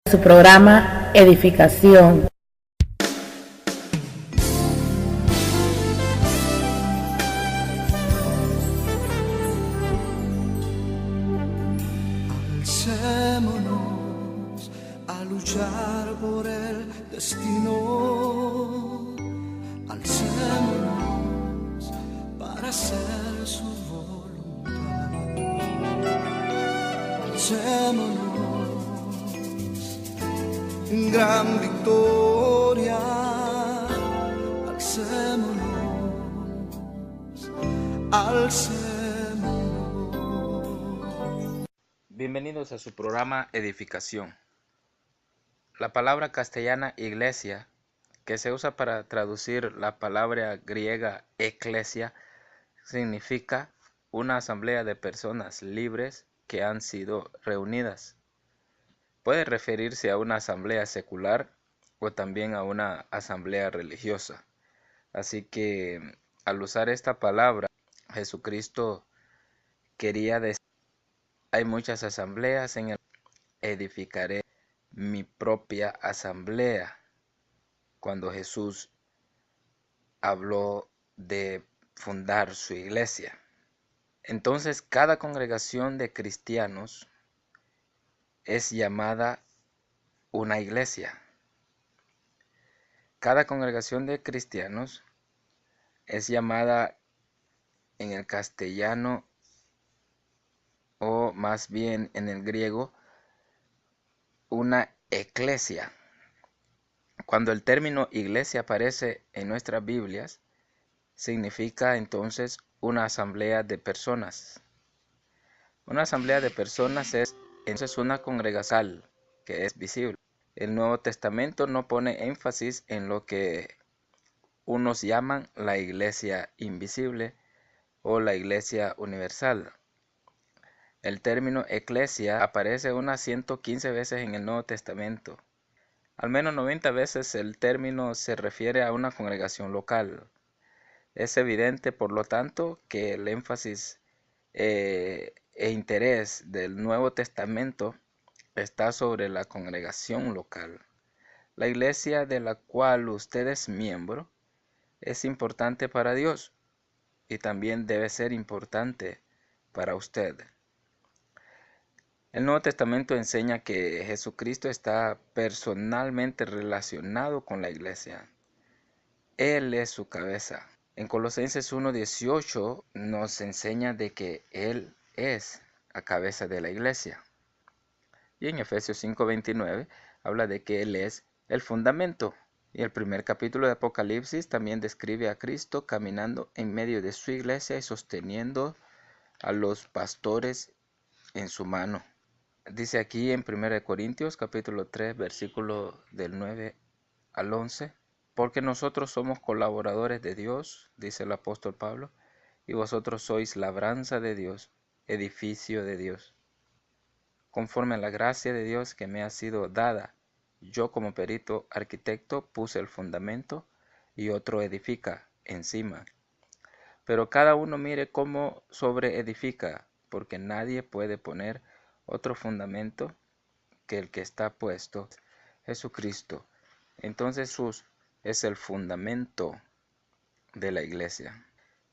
Su programa Edificación. Alcémonos a luchar por el destino. Alcémonos para hacer su voluntad. Alcémonos en gran victoria. Alcémonos, alcémonos. Bienvenidos a su programa Edificación. La palabra castellana iglesia, que se usa para traducir la palabra griega eclesia, significa una asamblea de personas libres que han sido reunidas. Puede referirse a una asamblea secular o también a una asamblea religiosa. Así que al usar esta palabra, Jesucristo quería decir: hay muchas asambleas en el mundo, edificaré mi propia asamblea. Cuando Jesús habló de fundar su iglesia. Entonces, cada congregación de cristianos es llamada una iglesia. Cada congregación de cristianos es llamada en el castellano, o más bien en el griego, una eclesia. Cuando el término iglesia aparece en nuestras Biblias, significa entonces una asamblea de personas. Una asamblea de personas es entonces una congregación que es visible. El Nuevo Testamento no pone énfasis en lo que unos llaman la iglesia invisible o la iglesia universal. El término eclesia aparece unas 115 veces en el Nuevo Testamento. Al menos 90 veces el término se refiere a una congregación local. Es evidente, por lo tanto, que el énfasis e interés del Nuevo Testamento está sobre la congregación local. La iglesia de la cual usted es miembro es importante para Dios y también debe ser importante para usted. El Nuevo Testamento enseña que Jesucristo está personalmente relacionado con la iglesia. Él es su cabeza. En Colosenses 1:18 nos enseña de que Él es la cabeza de la iglesia. Y en Efesios 5:29 habla de que Él es el fundamento. Y el primer capítulo de Apocalipsis también describe a Cristo caminando en medio de su iglesia y sosteniendo a los pastores en su mano. Dice aquí en 1 Corintios capítulo 3 versículo del 9 al 11. Porque nosotros somos colaboradores de Dios, dice el apóstol Pablo, y vosotros sois labranza de Dios, edificio de Dios. Conforme a la gracia de Dios que me ha sido dada, yo como perito arquitecto puse el fundamento y otro edifica encima. Pero cada uno mire cómo sobreedifica, porque nadie puede poner otro fundamento que el que está puesto, Jesucristo. Entonces Jesús es el fundamento de la iglesia.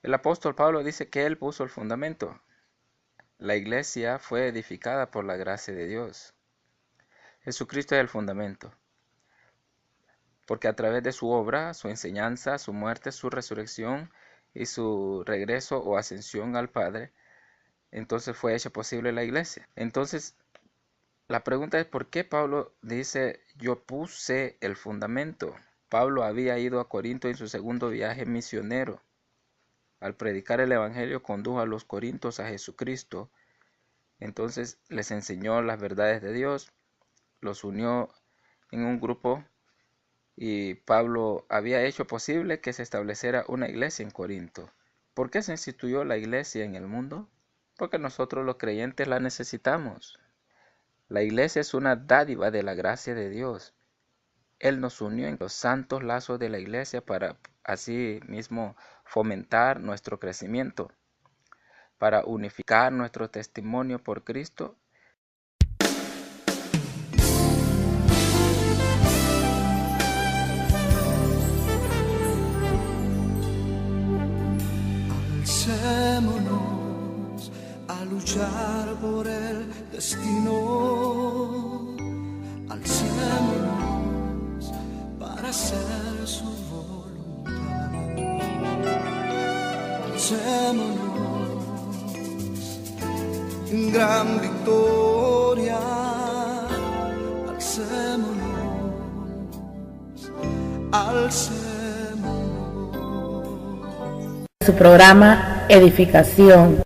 El apóstol Pablo dice que él puso el fundamento. La iglesia fue edificada por la gracia de Dios. Jesucristo es el fundamento. Porque a través de su obra, su enseñanza, su muerte, su resurrección y su regreso o ascensión al Padre, entonces fue hecha posible la iglesia. Entonces, la pregunta es ¿por qué Pablo dice yo puse el fundamento? Pablo había ido a Corinto en su segundo viaje misionero. Al predicar el evangelio condujo a los corintios a Jesucristo. Entonces les enseñó las verdades de Dios, los unió en un grupo y Pablo había hecho posible que se estableciera una iglesia en Corinto. ¿Por qué se instituyó la iglesia en el mundo? Porque nosotros los creyentes la necesitamos. La iglesia es una dádiva de la gracia de Dios. Él nos unió en los santos lazos de la iglesia para así mismo fomentar nuestro crecimiento, para unificar nuestro testimonio por Cristo luchar por el destino. Alcémonos para hacer su voluntad. Alcémonos en gran victoria. Alcémonos, alcémonos. Su programa Edificación.